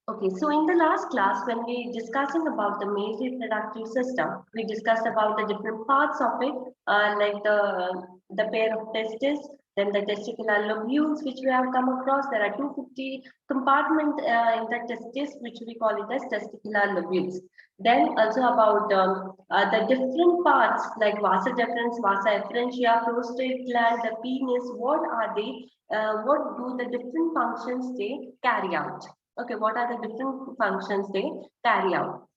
Okay, so in the last class, when we discussing about the male reproductive system, we discussed about the different parts of it, like the pair of testes, then the testicular lobules, which we have come across. There are 250 compartments in the testes, which we call it as testicular lobules. Then also about the different parts like vasa deferens, vasa efferentia, prostate gland, the penis. What are they? What do the different functions they carry out? Okay, what are the different functions they carry out?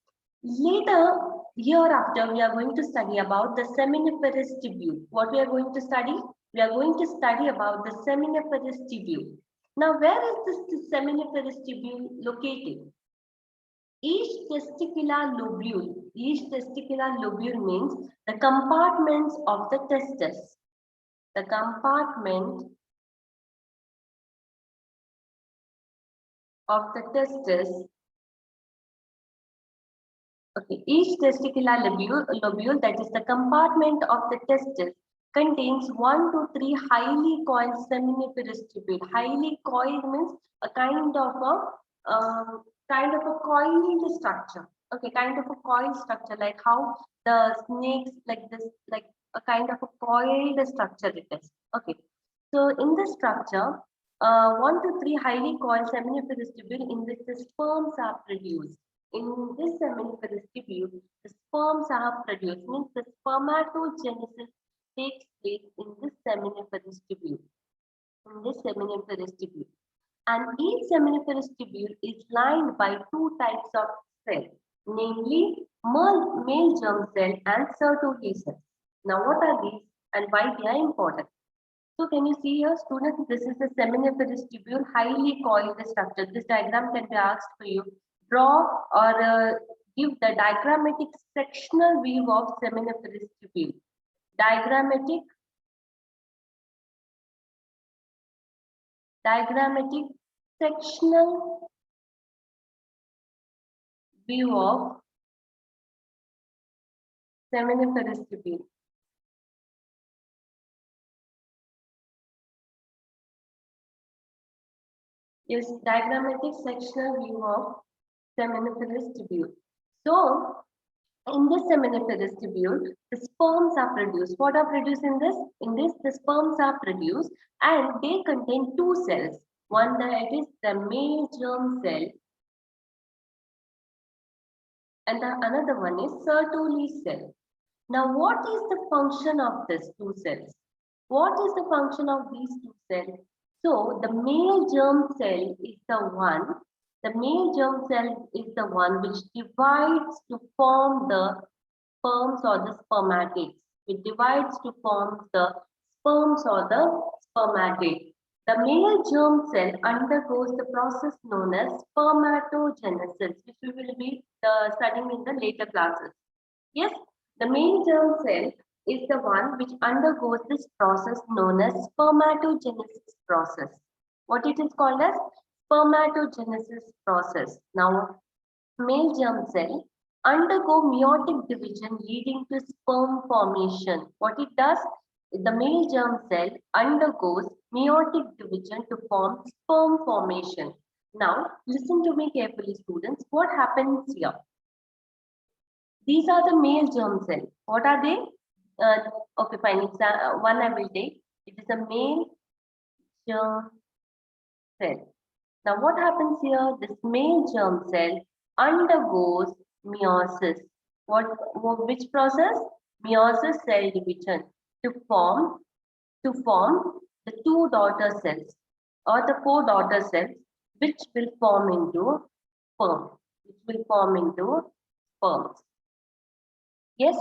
Later, hereafter, we are going to study about the seminiferous tubule. What we are going to study? We are going to study about the seminiferous tubule. Now, where is this seminiferous tubule located? Each testicular lobule means the compartments of the testes. The compartment of the testes. Okay, each testicular lobule, that is the compartment of the testis, contains 1 to 3 highly coiled seminiferous tubule. Highly coiled means a kind of a coiled structure. Okay, kind of a coiled structure, like how the snakes like this, like a kind of a coiled structure it is. Okay, so in this structure, 1 to 3 highly coiled seminiferous tubule in which the sperms are produced. In this seminiferous tubule, the sperms are produced, means the spermatogenesis takes place in this seminiferous tubule. In this seminiferous tubule. And each seminiferous tubule is lined by two types of cells, namely male germ cell and Sertoli cells. Now, what are these and why they are important? So can you see here, students, this is the seminiferous tubule, highly coiled structure. This diagram can be asked for you. Draw or give the diagrammatic sectional view of seminiferous tubule. Diagrammatic sectional view of seminiferous tubule. Yes, diagrammatic sectional view of seminiferous tubule. So, in this seminiferous tubule, the sperms are produced. What are produced in this? In this, the sperms are produced and they contain two cells. One that is the male germ cell and the another one is Sertoli cell. Now, what is the function of these two cells? What is the function of these two cells? So, the male germ cell is the male germ cell is the one which divides to form the sperms or the spermatids. It divides to form the sperms or the spermatids. The male germ cell undergoes the process known as spermatogenesis, which we will be studying in the later classes. Yes, the male germ cell is the one which undergoes this process known as spermatogenesis process. What it is called as spermatogenesis process. Now, male germ cell undergo meiotic division leading to sperm formation. What it does, the male germ cell undergoes meiotic division to form sperm formation. Now, listen to me carefully, students. What happens here? These are the male germ cells. What are they? Okay, fine. One I will take. It is a male germ cell. Now, what happens here? This male germ cell undergoes meiosis. Which process? Meiosis cell division to form the two daughter cells or the four daughter cells, which will form into sperm. Which will form into sperms. Yes,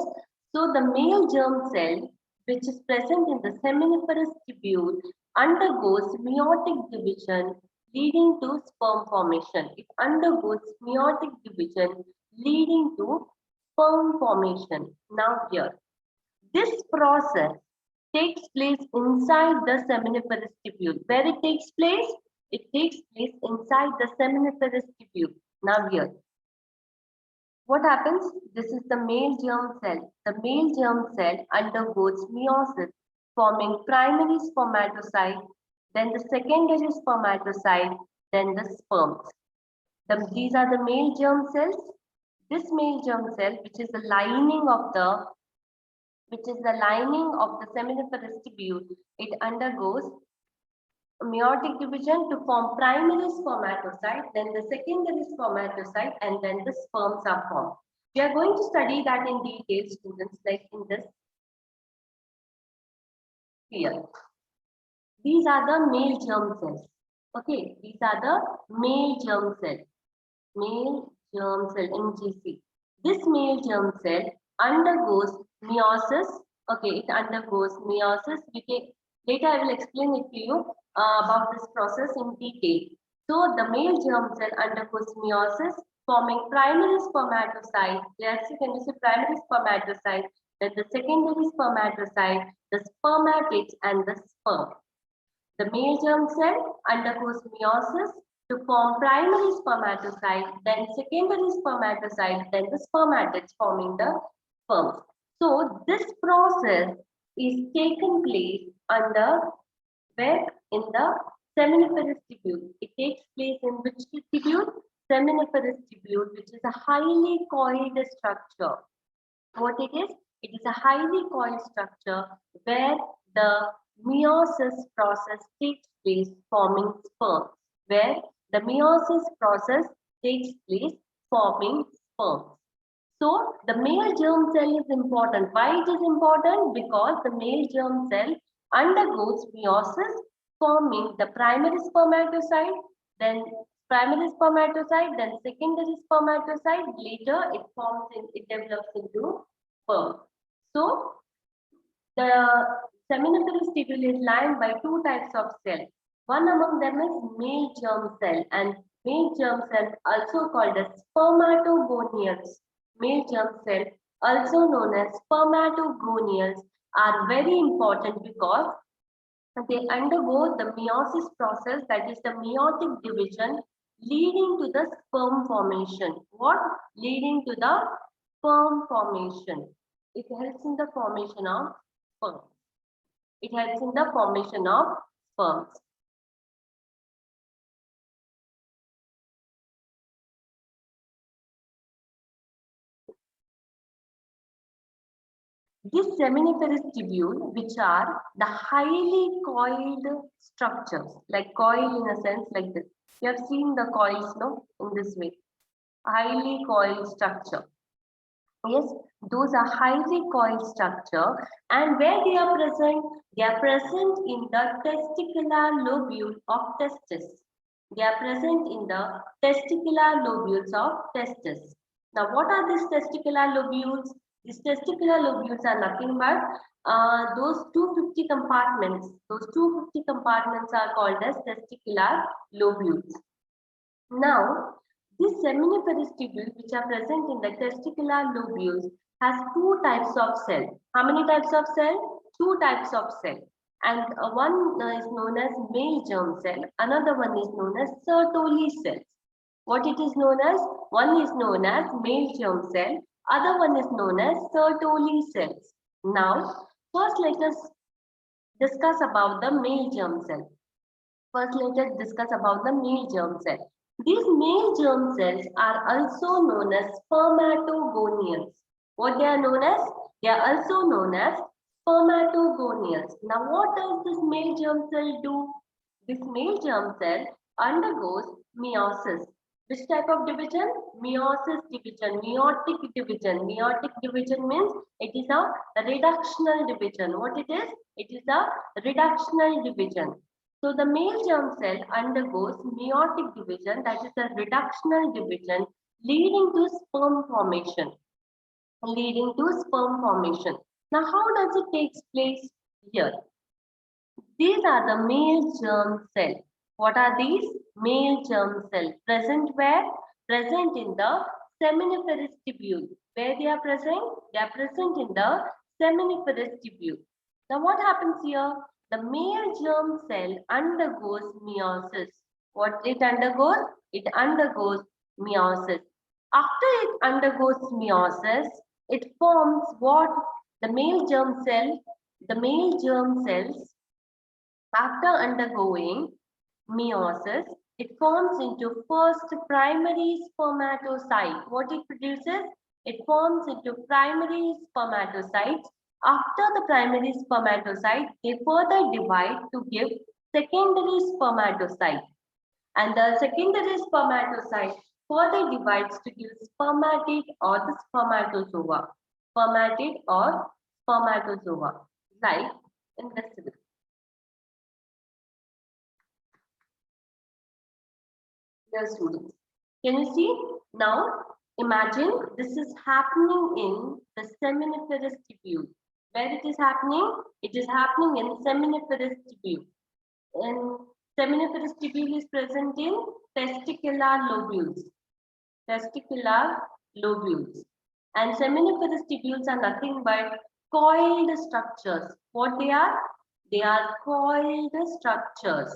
so the male germ cell, which is present in the seminiferous tubule, undergoes meiotic division leading to sperm formation. It undergoes meiotic division leading to sperm formation. Now here, this process takes place inside the seminiferous tubule. Where it takes place? It takes place inside the seminiferous tubule. Now here, what happens? This is the male germ cell. The male germ cell undergoes meiosis, forming primary spermatocyte, then the secondary spermatocyte, then the sperms. These are the male germ cells. This male germ cell, which is the lining of the seminiferous tubule, it undergoes meiotic division to form primary spermatocyte, then the secondary spermatocyte, and then the sperms are formed. We are going to study that in detail, students, like in this here. These are the male germ cells. Okay, these are the male germ cells. Male germ cell, MGC. This male germ cell undergoes meiosis. Okay, it undergoes meiosis. Later I will explain it to you about this process in detail. So the male germ cell undergoes meiosis, forming primary spermatocyte. Yes, you can see primary spermatocyte, then the secondary spermatocyte, the spermatids, and the sperm. The male germ cell undergoes meiosis to form primary spermatocyte, then secondary spermatocyte, then the spermatids forming the sperms. So this process is taken place under where in the seminiferous tubule. It takes place in which tubule? Seminiferous tubule, which is a highly coiled structure. What it is? It is a highly coiled structure where the meiosis process takes place forming sperms. Where the meiosis process takes place forming sperms. So the male germ cell is important. Why it is important? Because the male germ cell undergoes meiosis, forming the primary spermatocyte, then secondary spermatocyte. Later it develops into sperm. So the seminiferous tubule is lined by two types of cells. One among them is male germ cell, and male germ cell also called as spermatogonials. Male germ cell, also known as spermatogonials, are very important because they undergo the meiosis process, that is the meiotic division, leading to the sperm formation. What? Leading to the sperm formation. It helps in the formation of sperm. It helps in the formation of sperms. This seminiferous tubule, which are the highly coiled structures, like coil in a sense like this. You have seen the coils, no, in this way. Highly coiled structure. Yes, those are highly coiled structure, and where they are present in the testicular lobule of testis. They are present in the testicular lobules of testis. Now, what are these testicular lobules? These testicular lobules are nothing but those 250 compartments. Those 250 compartments are called as testicular lobules. Now, these seminiferous tubules which are present in the testicular lobules has two types of cell. How many types of cell? Two types of cell. And one is known as male germ cell. Another one is known as Sertoli cells. What it is known as? One is known as male germ cell. Other one is known as Sertoli cells. Now, first let us discuss about the male germ cell. First, let us discuss about the male germ cell. These male germ cells are also known as spermatogonials. What they are known as? They are also known as spermatogonials. Now, what does this male germ cell do? This male germ cell undergoes meiosis. Which type of division? Meiosis division, meiotic division. Meiotic division means it is a reductional division. What it is? It is a reductional division. So the male germ cell undergoes meiotic division, that is a reductional division, leading to sperm formation. Leading to sperm formation. Now, how does it take place here? These are the male germ cell. What are these? Male germ cell. Present where? Present in the seminiferous tubule. Where they are present? They are present in the seminiferous tubule. Now, what happens here? The male germ cell undergoes meiosis. What it undergoes? It undergoes meiosis. After it undergoes meiosis, it forms what? The male germ cell, the male germ cells, after undergoing meiosis, It forms into first primary spermatocyte. What it produces? It forms into primary spermatocytes. After the primary spermatocyte, they further divide to give secondary spermatocyte. And the secondary spermatocyte further divides to give spermatid or the spermatozoa. Spermatid or spermatozoa, like in this figure. Dear students, can you see? Now, imagine this is happening in the seminiferous tubule. Where it is happening? It is happening in seminiferous tubule. And seminiferous tubule is present in testicular lobules. Testicular lobules. And seminiferous tubules are nothing but coiled structures. What they are? They are coiled structures.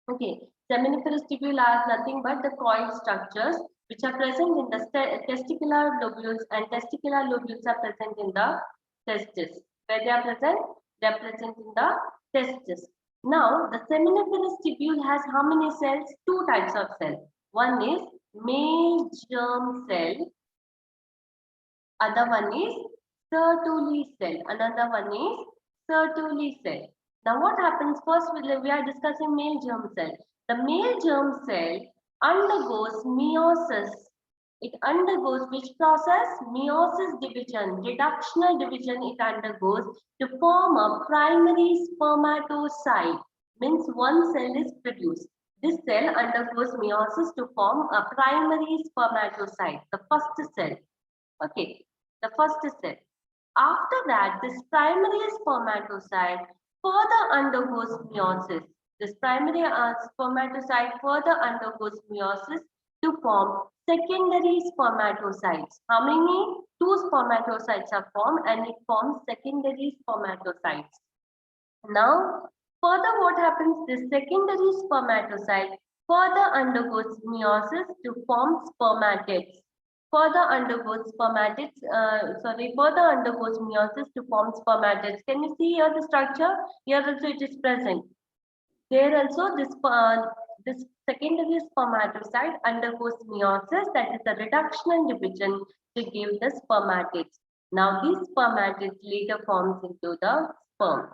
Okay, seminiferous tubule are nothing but the coiled structures which are present in the testicular lobules, and testicular lobules are present in the testis. Where they are present? They are present in the testis. Now, the seminiferous tubule has how many cells? Two types of cells. One is male germ cell. Other one is Sertoli cell. Another one is Sertoli cell. Now what happens first? We are discussing male germ cell. The male germ cell undergoes meiosis. It undergoes which process? Meiosis division, reductional division it undergoes to form a primary spermatocyte. Means one cell is produced. This cell undergoes meiosis to form a primary spermatocyte, the first cell. Okay, the first cell. After that, this primary spermatocyte further undergoes meiosis. This primary spermatocyte further undergoes meiosis to form secondary spermatocytes. How many? Two spermatocytes are formed and it forms secondary spermatocytes. Now, further what happens? This secondary spermatocyte further undergoes meiosis to form spermatids. Further undergoes meiosis to form spermatids. Can you see here the structure? Here also it is present. There also this secondary spermatocyte undergoes meiosis, that is the reductional division to give the spermatids. Now these spermatids later forms into the sperm,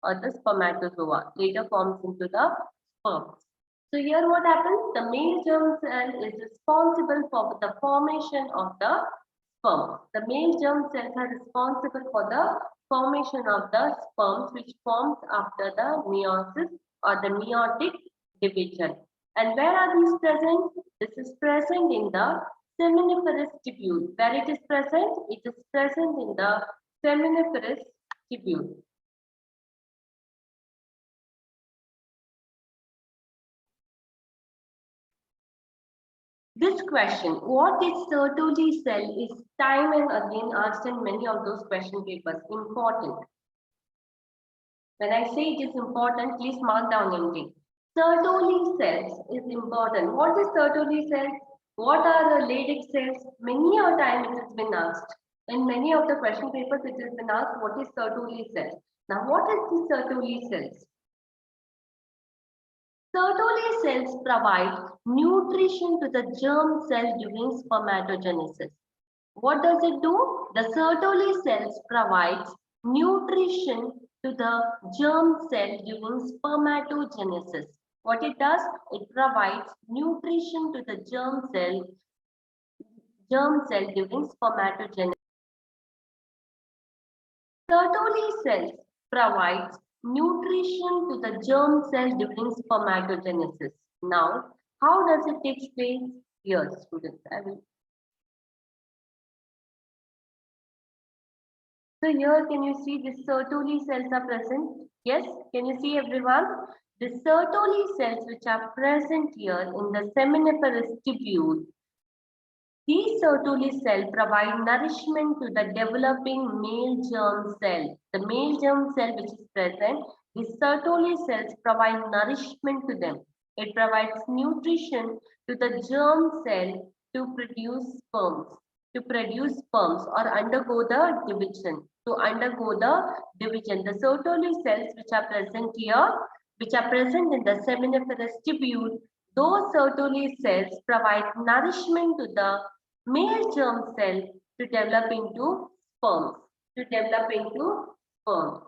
or the spermatozoa later forms into the sperm. So here what happens? The male germ cell is responsible for the formation of the sperm. The male germ cells are responsible for the formation of the sperms which forms after the meiosis or the meiotic division. And where are these present? This is present in the seminiferous tubule. Where it is present? It is present in the seminiferous tubule. This question, what is Sertoli cell, is time and again asked in many of those question papers. Important. When I say it is important, please mark down anything. Sertoli cells is important. What is Sertoli cells? What are the Leydig cells? Many a time it has been asked. In many of the question papers, it has been asked, what is Sertoli cells? Now, what is the Sertoli cells? Sertoli cells provide nutrition to the germ cell during spermatogenesis. What does it do? The Sertoli cells provides nutrition to the germ cell during spermatogenesis. What it does? It provides nutrition to the germ cell during spermatogenesis. Sertoli cells provides nutrition to the germ cell during spermatogenesis. Now, how does it take place? Here, students, So here, can you see the Sertoli cells are present? Yes, can you see everyone? The Sertoli cells which are present here in the seminiferous tubule, these Sertoli cells provide nourishment to the developing male germ cell. The male germ cell which is present, the Sertoli cells provide nourishment to them. It provides nutrition to the germ cell to produce sperms or undergo the division. The Sertoli cells which are present here, which are present in the seminiferous tubule, Those Sertoli cells provide nourishment to the male germ cell to develop into sperms. To develop into sperms.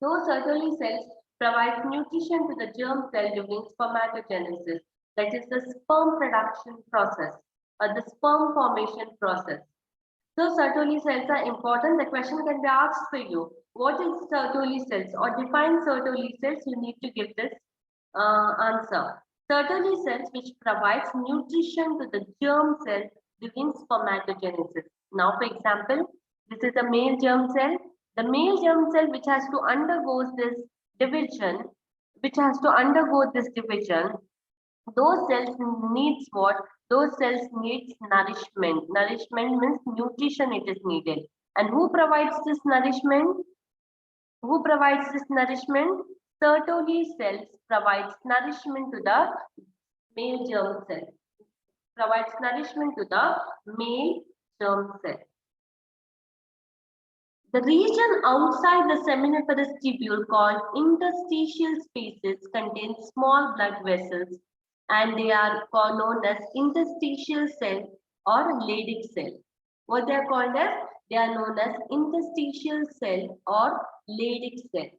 Those Sertoli cells provide nutrition to the germ cell during spermatogenesis, that is the sperm production process or the sperm formation process. So Sertoli cells are important. The question can be asked for you. What is Sertoli cells or define Sertoli cells? You need to give this answer. Sertoli cells which provides nutrition to the germ cell during spermatogenesis. Now, for example, this is a male germ cell. The male germ cell which has to undergo this division, those cells needs what? Those cells needs nourishment. Nourishment means nutrition it is needed. And who provides this nourishment? Who provides this nourishment? Sertoli cells provides nourishment to the male germ cell. Provides nourishment to the male germ cell. The region outside the seminiferous tubule called interstitial spaces contains small blood vessels and they are known as interstitial cell or Leydig cell. What they are called as? They are known as interstitial cell or Leydig cell.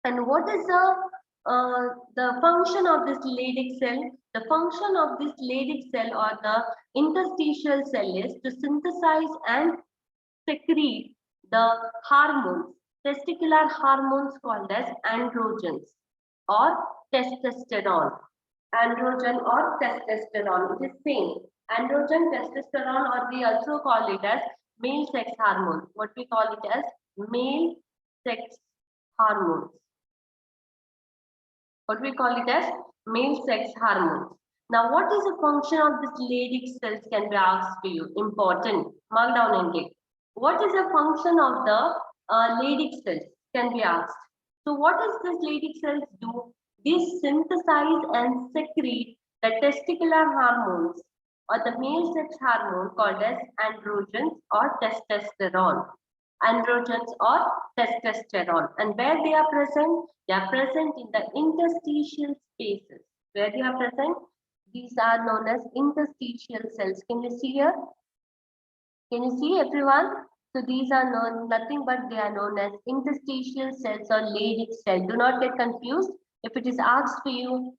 And what is the function of this Leydig cell? The function of this Leydig cell or the interstitial cell is to synthesize and secrete the hormones, testicular hormones called as androgens or testosterone. Androgen or testosterone, it is same. Androgen, testosterone, or we also call it as male sex hormone. What we call it as male sex hormones. What we call it as male sex hormones. Now, what is the function of this Leydig cells can be asked for you? Important. Mark down and take. What is the function of the Leydig cells can be asked. So what does this Leydig cells do? These synthesize and secrete the testicular hormones or the male sex hormone called as androgens or testosterone. Androgens or testosterone. And where they are present? They are present in the interstitial spaces. Where they are present? These are known as interstitial cells. Can you see here? Can you see everyone? So these are nothing but they are known as interstitial cells or Leydig cell. Do not get confused. If it is asked for you,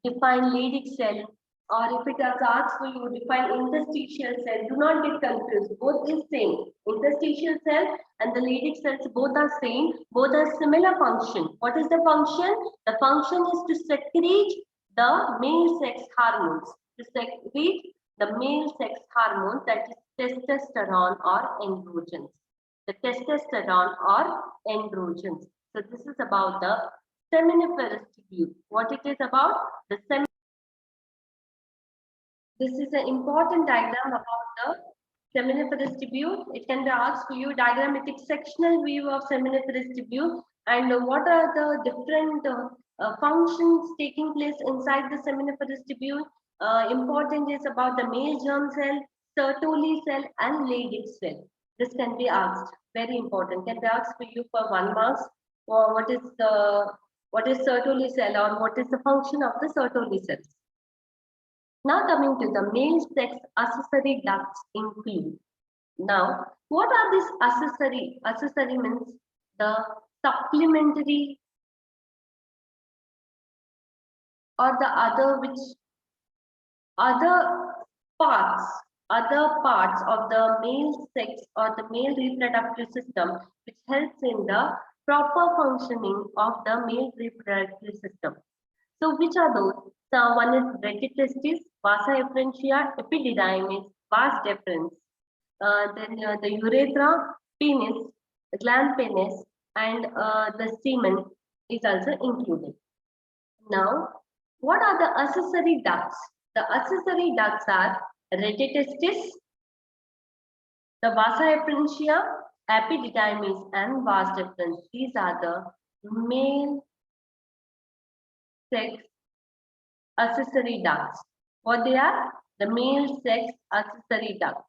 define Leydig cell, or if it is asked for you, define interstitial cell, do not get confused. Both is same. Interstitial cell and the Leydig cells both are same. Both are similar function. What is the function? The function is to secrete the male sex hormones. To secrete the male sex hormones, that is testosterone or androgens. The testosterone or androgens. So this is about the seminiferous tubule. What it is about? The This is an important diagram about the seminiferous tubule. It can be asked for you diagrammatic sectional view of seminiferous tubule and what are the different functions taking place inside the seminiferous tubule. Important is about the male germ cell, Sertoli cell, and Leydig cell. This can be asked. Very important. Can be asked for you for 1 mark. Or what is Sertoli cell or what is the function of the Sertoli cells? Now coming to the male sex accessory ducts include. Now, what are these accessory? Accessory means the supplementary or the other parts of the male sex or the male reproductive system which helps in the proper functioning of the male reproductive system. So which are those? So one is brachydestis, vasa efferentia, epididymis, vas deferens. Then the urethra, penis, the gland penis, and the semen is also included. Now, what are the accessory ducts? The accessory ducts are brachydestis, the vasa efferentia, epididymis, and vas deferens. These are the male sex accessory ducts. What they are? The male sex accessory ducts.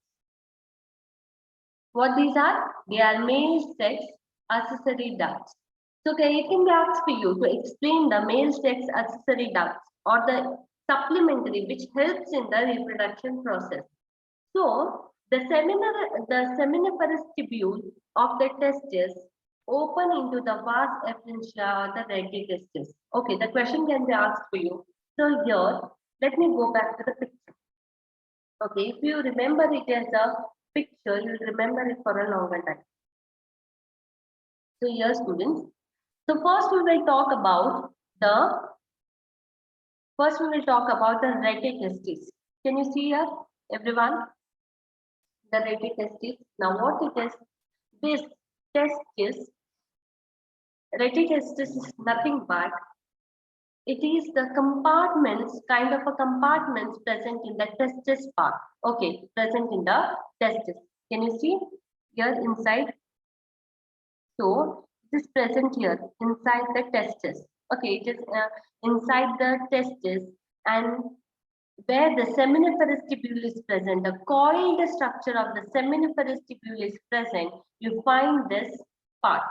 What these are? They are male sex accessory ducts. So it can be asked for you to explain the male sex accessory ducts. or the supplementary which helps in the reproduction process. So the seminiferous tubule of the testis open into the vas efferentia or the rete testis. Okay, the question can be asked for you. So here, let me go back to the picture. Okay, if you remember it as a picture, you'll remember it for a longer time. So here, students. So first we will talk about the rete testis. Can you see here, everyone? The rete testis. Now, what it is? This testis, rete testis is nothing but it is the compartments, kind of a compartments present in the testis part. Okay, present in the testis. Can you see here inside? So it is present here inside the testis. Okay, it is inside the testis, and where the seminiferous tubule is present, the coiled structure of the seminiferous tubule is present, you find this part,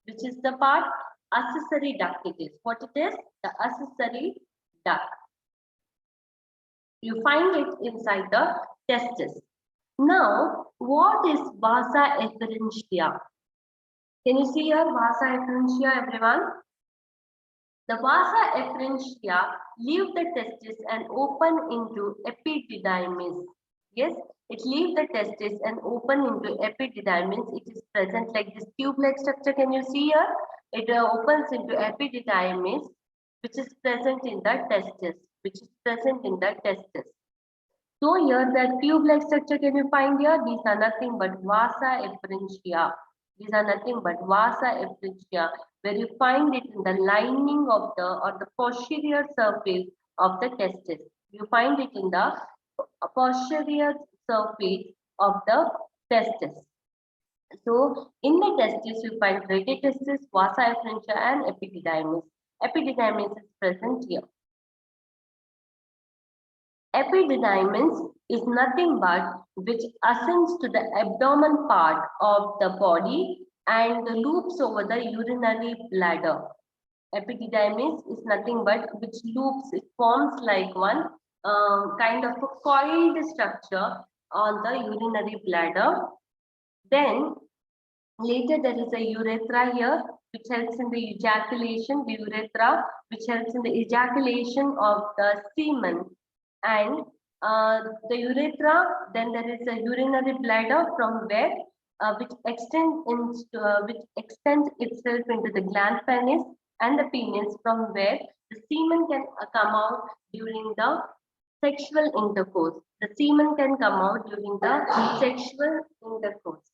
which is the part accessory duct it is. What it is? The accessory duct. You find it inside the testis. Now, what is vasa efferentia? Can you see here vasa efferentia, everyone? The vasa efferentia leave the testis and open into epididymis. Yes, it leave the testis and open into epididymis. It is present like this tube-like structure. Can you see here? It opens into epididymis, which is present in the testis. So here the tube-like structure can you find here? These are nothing but vasa efferentia. Where you find it in the lining of the or the posterior surface of the testis. You find it in the posterior surface of the testis. So in the testis you find rete testis, vasa efferentia, and epididymis. Epididymis is present here. Epididymis is nothing but which ascends to the abdomen part of the body and loops over the urinary bladder. Epididymis is nothing but which loops, it forms like one kind of a coiled structure on the urinary bladder. Then later there is a urethra here which helps in the ejaculation, the urethra which helps in the ejaculation of the semen. And the urethra, then there is a urinary bladder from where which extends itself into the glans penis and the penis, from where the semen can come out during the sexual intercourse. The semen can come out during the sexual intercourse.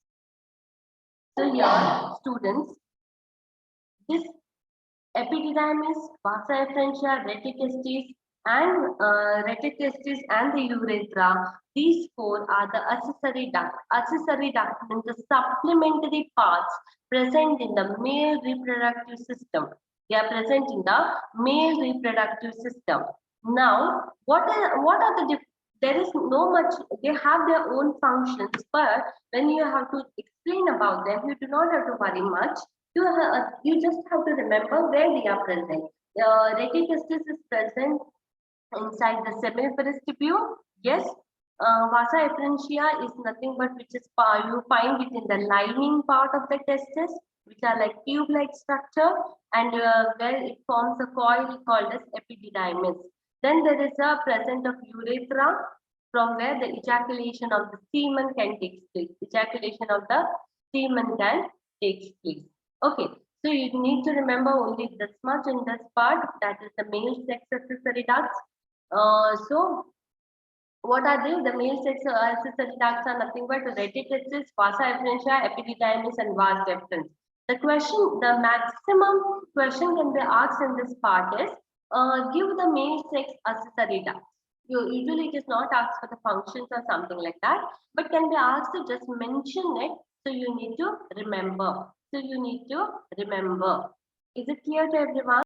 So here, students, this epididymis, vasa efferentia, rete testis, and the urethra, these four are the accessory duct. Accessory duct means the supplementary parts present in the male reproductive system. They are present in the male reproductive system. Now, what are the there is no much, they have their own functions, but when you have to explain about them, you do not have to worry much. You just have to remember where they are present. Rete testis is present inside the seminiferous tubule. Yes. Vasa efferentia is nothing but which is you find it in the lining part of the testis, which are like tube-like structure, and where it forms a coil called as epididymis. Then there is a present of urethra, from where the ejaculation of the semen can take place. Okay, so you need to remember only this much in this part, that is the male sex accessory ducts. So what are they? The male sex accessory ducts are nothing but rete testis, vasa efferentia, epididymis, and vas deferens. The maximum question can be asked in this part is, give the male sex accessory ducts. Usually it is not asked for the functions or something like that, but can be asked to just mention it. So you need to remember. Is it clear to everyone?